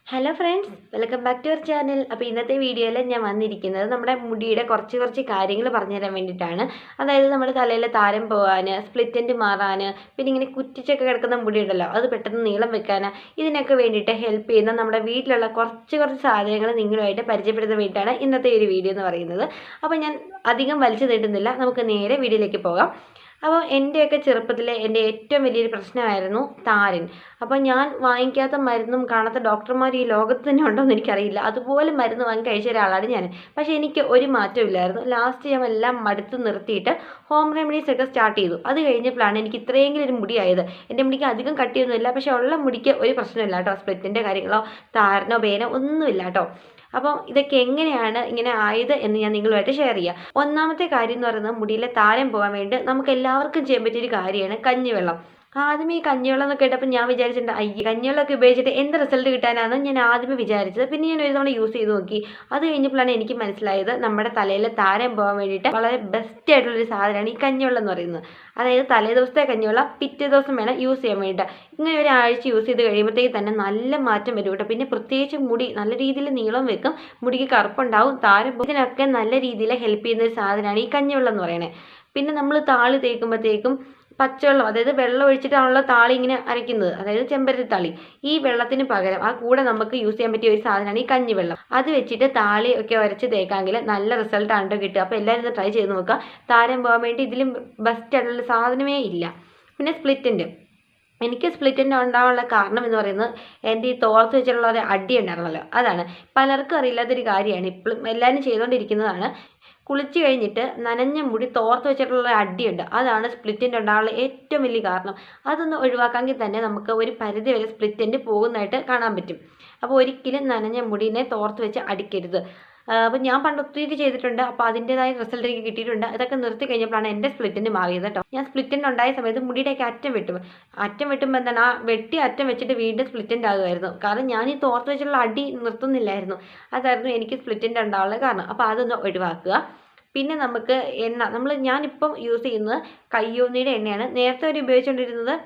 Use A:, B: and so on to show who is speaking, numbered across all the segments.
A: Hello friends, welcome back to our channel. അപ്പോൾ ഇന്നത്തെ വീഡിയോയിൽ ഞാൻ വന്നിരിക്കുന്നത് നമ്മുടെ മുടിയുടെ കുറച്ച് കാര്യങ്ങൾ പറഞ്ഞു തരാൻ വേണ്ടിയിട്ടാണ്. അതായത് നമ്മുടെ തലയിൽ താരം പോകാൻ, സ്പ്ലിറ്റ് എൻഡ് മാറാൻ, പിന്നെ ഇങ്ങനെ കുറ്റിച്ചൊക്കെ കിടക്കുന്ന മുടിയുണ്ടല്ലോ അത് പെട്ടെന്ന് നീളം വെക്കാൻ, ഇതിനൊക്കെ വേണ്ടിയിട്ട് ഹെൽപ്പ് ചെയ്യുന്ന നമ്മുടെ വീട്ടിലുള്ള കുറച്ച് സാധനങ്ങൾ നിങ്ങളുമായിട്ട് പരിചയപ്പെടുത്താൻ വേണ്ടിയിട്ടാണ് ഇന്നത്തെ ഒരു വീഡിയോ എന്ന് പറയുന്നത്. അപ്പോൾ ഞാൻ അധികം വലിച്ചു നീട്ടുന്നില്ല, നമുക്ക് നേരെ വീഡിയോയിലേക്ക് പോകാം. അപ്പോൾ എൻ്റെയൊക്കെ ചെറുപ്പത്തിൽ എൻ്റെ ഏറ്റവും വലിയൊരു പ്രശ്നമായിരുന്നു താരൻ. അപ്പോൾ ഞാൻ വാങ്ങിക്കാത്ത മരുന്നും കാണാത്ത ഡോക്ടർമാർ ഈ ലോകത്ത് തന്നെ ഉണ്ടോ എന്ന് എനിക്കറിയില്ല. അതുപോലെ മരുന്ന് വാങ്ങി കഴിച്ച ഒരാളാണ് ഞാൻ. പക്ഷേ എനിക്ക് ഒരു മാറ്റമില്ലായിരുന്നു. ലാസ്റ്റ് ഞാൻ എല്ലാം മടുത്ത് നിർത്തിയിട്ട് ഹോം റെമഡീസ് ഒക്കെ സ്റ്റാർട്ട് ചെയ്തു. അത് കഴിഞ്ഞപ്പോഴാണ് എനിക്ക് ഇത്രയെങ്കിലും ഒരു മുടിയായത്. എൻ്റെ മുടിക്ക് അധികം കട്ടിയൊന്നുമില്ല, പക്ഷേ ഉള്ള മുടിക്ക് ഒരു പ്രശ്നമില്ല കേട്ടോ. സ്പ്ലിറ്റിൻ്റെ കാര്യങ്ങളോ താരനോ പേനോ ഒന്നുമില്ല കേട്ടോ. അപ്പോൾ ഇതൊക്കെ എങ്ങനെയാണ് ഇങ്ങനെ ആയത് എന്ന് ഞാൻ നിങ്ങളുമായിട്ട് ഷെയർ ചെയ്യാം. ഒന്നാമത്തെ കാര്യം എന്ന് പറയുന്നത് മുടിയിലെ താരം പോകാൻ വേണ്ടി നമുക്ക് എല്ലാവർക്കും ചെയ്യാൻ പറ്റിയൊരു കാര്യമാണ് കഞ്ഞിവെള്ളം. ആദ്യമേ ഈ കഞ്ഞിവെള്ളം എന്നൊക്കെ കേട്ടപ്പോൾ ഞാൻ വിചാരിച്ചിട്ടുണ്ട്, കഞ്ഞിവെള്ളമൊക്കെ ഉപയോഗിച്ചിട്ട് എന്ത് റിസൾട്ട് കിട്ടാനാണെന്ന് ഞാൻ ആദ്യമേ വിചാരിച്ചത്. പിന്നെ ഞാൻ ഒരു തവണ യൂസ് ചെയ്ത് നോക്കി. അത് കഴിഞ്ഞപ്പോഴാണ് എനിക്ക് മനസ്സിലായത് നമ്മുടെ തലയിൽ താരം പോകാൻ വേണ്ടിയിട്ട് വളരെ ബെസ്റ്റ് ആയിട്ടുള്ളൊരു സാധനമാണ് ഈ കഞ്ഞിവെള്ളം എന്ന് പറയുന്നത്. അതായത് തലേ ദിവസത്തെ കഞ്ഞിവെള്ളം പിറ്റേ ദിവസം വേണം യൂസ് ചെയ്യാൻ വേണ്ടിയിട്ട്. ഇങ്ങനെ ഒരാഴ്ച യൂസ് ചെയ്ത് കഴിയുമ്പോഴത്തേക്ക് തന്നെ നല്ല മാറ്റം വരും കേട്ടോ. പിന്നെ പ്രത്യേകിച്ച് മുടി നല്ല രീതിയിൽ നീളം വെക്കും, മുടിക്ക് കറുപ്പുണ്ടാവും, താരം ഇതിനൊക്കെ നല്ല രീതിയിൽ ഹെൽപ്പ് ചെയ്യുന്ന ഒരു സാധനമാണ് ഈ കഞ്ഞിവെള്ളം എന്ന് പറയുന്നത്. പിന്നെ നമ്മൾ താളി തേക്കുമ്പോഴത്തേക്കും പച്ചവെള്ളം, അതായത് വെള്ളം ഒഴിച്ചിട്ടാണല്ലോ താളി ഇങ്ങനെ അരയ്ക്കുന്നത്, അതായത് ചെമ്പരത്തിത്താളി. ഈ വെള്ളത്തിന് പകരം ആ കൂടെ നമുക്ക് യൂസ് ചെയ്യാൻ പറ്റിയ ഒരു സാധനമാണ് ഈ കഞ്ഞിവെള്ളം. അത് വെച്ചിട്ട് താളി ഒക്കെ ഉരച്ച് തേക്കാമെങ്കിൽ നല്ല റിസൾട്ടാണ് കേട്ടോ കിട്ടുക. അപ്പോൾ എല്ലാവരും ഇത് ട്രൈ ചെയ്ത് നോക്കുക. താരം പോകാൻ വേണ്ടി ഇതിലും ബെസ്റ്റ് ആയിട്ടുള്ള സാധനമേ ഇല്ല. പിന്നെ സ്പ്ലിറ്റിൻ്റെ എനിക്ക് സ്പ്ലിറ്റിൻ്റെ ഉണ്ടാകാനുള്ള കാരണം എന്ന് പറയുന്നത് എൻ്റെ ഈ തോർത്ത് വെച്ചിട്ടുള്ള ഒരു അടി ഉണ്ടായിരുന്നല്ലോ, അതാണ്. പലർക്കും അറിയില്ലാത്തൊരു കാര്യമാണ്, ഇപ്പോഴും എല്ലാവരും ചെയ്തുകൊണ്ടിരിക്കുന്നതാണ്. കുളിച്ച് കഴിഞ്ഞിട്ട് നനഞ്ഞ മുടി തോർത്ത് വെച്ചിട്ടുള്ള അടിയുണ്ട്, അതാണ് സ്പ്ലിറ്റിൻ്റെ ഉണ്ടാകാനുള്ള ഏറ്റവും വലിയ കാരണം. അതൊന്ന് ഒഴിവാക്കാമെങ്കിൽ തന്നെ നമുക്ക് ഒരു പരിധി വരെ സ്പ്ലിറ്റിൻ്റെ പോകുന്നതായിട്ട് കാണാൻ പറ്റും. അപ്പോൾ ഒരിക്കലും നനഞ്ഞ മുടിനെ തോർത്ത് വെച്ച് അടിക്കരുത്. അപ്പോൾ ഞാൻ പണ്ട് ഒത്തിരി ചെയ്തിട്ടുണ്ട്, അപ്പോൾ അതിൻ്റെതായ റിസൾട്ട് എനിക്ക് കിട്ടിയിട്ടുണ്ട്. ഇതൊക്കെ നിർത്തി കഴിഞ്ഞപ്പോഴാണ് എൻ്റെ സ്പ്ലിറ്റിന് മാറിയത് കേട്ടോ. ഞാൻ സ്പ്ലിറ്റിൻ്റെ ഉണ്ടായ സമയത്ത് മുടിയുടെയൊക്കെ അറ്റം വെട്ടുമ്പോൾ എന്താണ് ആ വെട്ടി അറ്റം വെച്ചിട്ട് വീണ്ടും സ്പ്ലിറ്റിൻ്റെ ആകുമായിരുന്നു. കാരണം ഞാൻ ഈ തോർത്ത് വെച്ചുള്ള അടി നിർത്തുന്നില്ലായിരുന്നു. അതായിരുന്നു എനിക്ക് സ്പ്ലിറ്റിൻ്റെ ഉണ്ടാകാനുള്ള കാരണം. അപ്പോൾ അതൊന്ന് ഒഴിവാക്കുക. പിന്നെ നമുക്ക് ഞാനിപ്പം യൂസ് ചെയ്യുന്നത് കയ്യോന്നിയുടെ എണ്ണയാണ്. നേരത്തെ ഒരു ഉപയോഗിച്ചുകൊണ്ടിരുന്നത്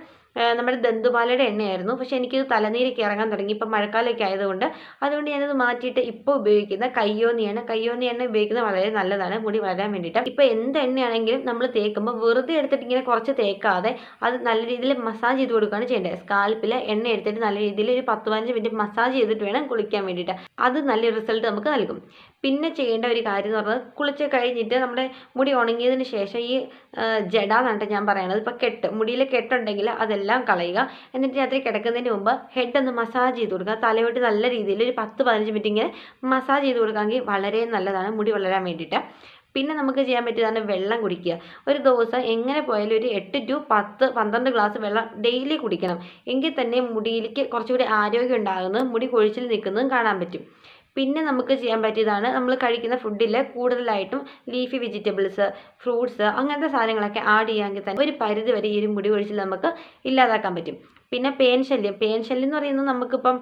A: നമ്മുടെ ദന്തുപാലയുടെ എണ്ണയായിരുന്നു. പക്ഷേ എനിക്കിത് തലനീരൊക്കെ ഇറങ്ങാൻ തുടങ്ങി ഇപ്പം മഴക്കാലമൊക്കെ ആയതുകൊണ്ട്. അതുകൊണ്ട് ഞാനത് മാറ്റിയിട്ട് ഇപ്പോൾ ഉപയോഗിക്കുന്ന കയ്യോന്നിയാണ്. കയ്യോന്നി എണ്ണ ഉപയോഗിക്കുന്നത് വളരെ നല്ലതാണ് മുടി വളരാൻ വേണ്ടിയിട്ട്. ഇപ്പോൾ എന്ത് എണ്ണയാണെങ്കിലും നമ്മൾ തേക്കുമ്പോൾ വെറുതെ എടുത്തിട്ട് ഇങ്ങനെ കുറച്ച് തേക്കാതെ അത് നല്ല രീതിയിൽ മസാജ് ചെയ്ത് കൊടുക്കുകയാണ് ചെയ്യേണ്ടത്. സ്കാൽപ്പിൽ എണ്ണ എടുത്തിട്ട് നല്ല രീതിയിൽ ഒരു 10-15 മിനിറ്റ് മസാജ് ചെയ്തിട്ട് വേണം കുളിക്കാൻ വേണ്ടിയിട്ട്. അത് നല്ലൊരു റിസൾട്ട് നമുക്ക് നൽകും. പിന്നെ ചെയ്യേണ്ട ഒരു കാര്യം എന്ന് പറഞ്ഞാൽ കുളിച്ച് കഴിഞ്ഞിട്ട് നമ്മുടെ മുടി ഉണങ്ങിയതിന് ശേഷം ഈ ജട എന്നാണ് ഞാൻ പറയണത്. ഇപ്പോൾ മുടിയിൽ കെട്ടുണ്ടെങ്കിൽ അതെല്ലാം കളയുക. എന്നിട്ട് രാത്രി കിടക്കുന്നതിന് മുമ്പ് ഹെഡ് ഒന്ന് മസാജ് ചെയ്ത് കൊടുക്കുക. തലയോട്ട് നല്ല രീതിയിൽ ഒരു 10-15 മിനിറ്റ് ഇങ്ങനെ മസാജ് ചെയ്ത് കൊടുക്കുകയാണെങ്കിൽ വളരെ നല്ലതാണ് മുടി വളരാൻ വേണ്ടിയിട്ട്. പിന്നെ നമുക്ക് ചെയ്യാൻ പറ്റിയതാണ് വെള്ളം കുടിക്കുക. ഒരു ദിവസം എങ്ങനെ പോയാലും ഒരു 8 to 10-12 ഗ്ലാസ് വെള്ളം ഡെയിലി കുടിക്കണം. എങ്കിൽ തന്നെ മുടിയിലേക്ക് കുറച്ചുകൂടി ആരോഗ്യം ഉണ്ടാകുന്നതും മുടി കൊഴിച്ചിൽ നിൽക്കുന്നതും കാണാൻ പറ്റും. പിന്നെ നമുക്ക് ചെയ്യാൻ പറ്റിയതാണ് നമ്മൾ കഴിക്കുന്ന ഫുഡിൽ കൂടുതലായിട്ടും ലീഫി വെജിറ്റബിൾസ്, ഫ്രൂട്ട്സ് അങ്ങനത്തെ സാധനങ്ങളൊക്കെ ആഡ് ചെയ്യാമെങ്കിൽ തന്നെ ഒരു പരിധി വരെ ഈ ഒരു മുടി കൊഴിച്ചിൽ നമുക്ക് ഇല്ലാതാക്കാൻ പറ്റും. പിന്നെ പേൻ ശല്യം എന്ന് പറയുന്നത് നമുക്കിപ്പം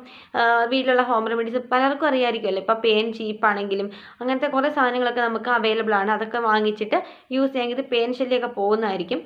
A: വീട്ടിലുള്ള ഹോം റെമഡീസ് പലർക്കും അറിയാമായിരിക്കുമല്ലോ. ഇപ്പോൾ പേൻ ചീപ്പാണെങ്കിലും അങ്ങനത്തെ കുറേ സാധനങ്ങളൊക്കെ നമുക്ക് അവൈലബിൾ ആണ്. അതൊക്കെ വാങ്ങിച്ചിട്ട് യൂസ് ചെയ്യാമെങ്കിൽ പേൻ ശല്യമൊക്കെ പോകുന്നതായിരിക്കും.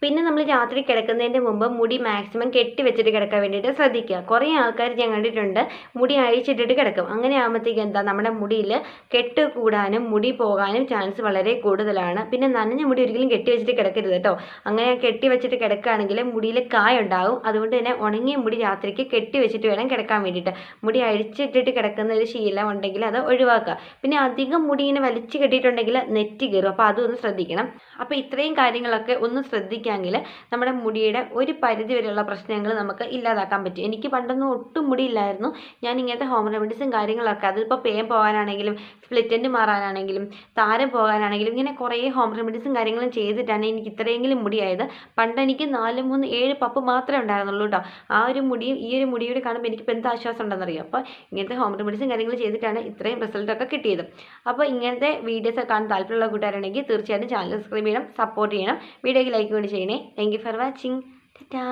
A: പിന്നെ നമ്മൾ രാത്രി കിടക്കുന്നതിൻ്റെ മുമ്പ് മുടി മാക്സിമം കെട്ടി വെച്ചിട്ട് കിടക്കാൻ വേണ്ടിയിട്ട് ശ്രദ്ധിക്കുക. കുറേ ആൾക്കാർ ഞാൻ കണ്ടിട്ടുണ്ട് മുടി അഴിച്ചിട്ടിട്ട് കിടക്കും. അങ്ങനെ ആകുമ്പോഴത്തേക്ക് എന്താ നമ്മുടെ മുടിയിൽ കെട്ട് കൂടാനും മുടി പോകാനും ചാൻസ് വളരെ കൂടുതലാണ്. പിന്നെ നനഞ്ഞ മുടി ഒരിക്കലും കെട്ടി വെച്ചിട്ട് കിടക്കരുത് കേട്ടോ. അങ്ങനെ കെട്ടി വെച്ചിട്ട് കിടക്കുകയാണെങ്കിൽ മുടിയിൽ കായുണ്ടാകും. അതുകൊണ്ട് തന്നെ ഉണങ്ങിയ മുടി രാത്രിക്ക് കെട്ടി വെച്ചിട്ട് വേണം കിടക്കാൻ വേണ്ടിയിട്ട്. മുടി അഴിച്ചിട്ടിട്ട് കിടക്കുന്ന ഒരു ശീലം ഉണ്ടെങ്കിൽ അത് ഒഴിവാക്കുക. പിന്നെ അധികം മുടി ഇങ്ങനെ വലിച്ചു കെട്ടിയിട്ടുണ്ടെങ്കിൽ നെറ്റി കയറും. അപ്പോൾ അതൊന്ന് ശ്രദ്ധിക്കണം. അപ്പോൾ ഇത്രയും കാര്യങ്ങളൊക്കെ ഒന്ന് ശ്രദ്ധിക്കുക. നമ്മുടെ മുടിയുടെ ഒരു പരിധി വരെയുള്ള പ്രശ്നങ്ങൾ നമുക്ക് ഇല്ലാതാക്കാൻ പറ്റും. എനിക്ക് പണ്ടൊന്നും ഒട്ടും മുടിയില്ലായിരുന്നു. ഞാൻ ഇങ്ങനത്തെ ഹോം റെമഡീസും കാര്യങ്ങളൊക്കെ, അതിപ്പോൾ പേൻ പോകാനാണെങ്കിലും സ്പ്ലിറ്റ് എൻഡ് മാറാനാണെങ്കിലും താരം പോകാനാണെങ്കിലും ഇങ്ങനെ കുറേ ഹോം റെമഡീസും കാര്യങ്ങളും ചെയ്തിട്ടാണ് എനിക്ക് ഇത്രയെങ്കിലും മുടിയായത്. പണ്ട് എനിക്ക് 4, 3, 7 പപ്പ് മാത്രമേ ഉണ്ടായിരുന്നുള്ളൂ കേട്ടോ. ആ ഒരു മുടിയും ഈ ഒരു മുടിയോട് കാണുമ്പോൾ എനിക്കിപ്പോൾ എന്ത് ആശ്വാസം ഉണ്ടെന്നറിയാം. അപ്പോൾ ഇങ്ങനത്തെ ഹോം റെമഡീസും കാര്യങ്ങളും ചെയ്തിട്ടാണ് ഇത്രയും റിസൾട്ടൊക്കെ കിട്ടിയത്. അപ്പോൾ ഇങ്ങനത്തെ വീഡിയോസ് കാണാൻ താല്പര്യമുള്ള കൂട്ടുകാരുണ്ടെങ്കിൽ തീർച്ചയായിട്ടും ചാനൽ സബ്സ്ക്രൈബ് ചെയ്യണം, സപ്പോർട്ട് ചെയ്യണം. വീഡിയോയ്ക്ക് ലൈക്ക് കൂടി ചെയ്യണേ. Thank you for watching. Tata.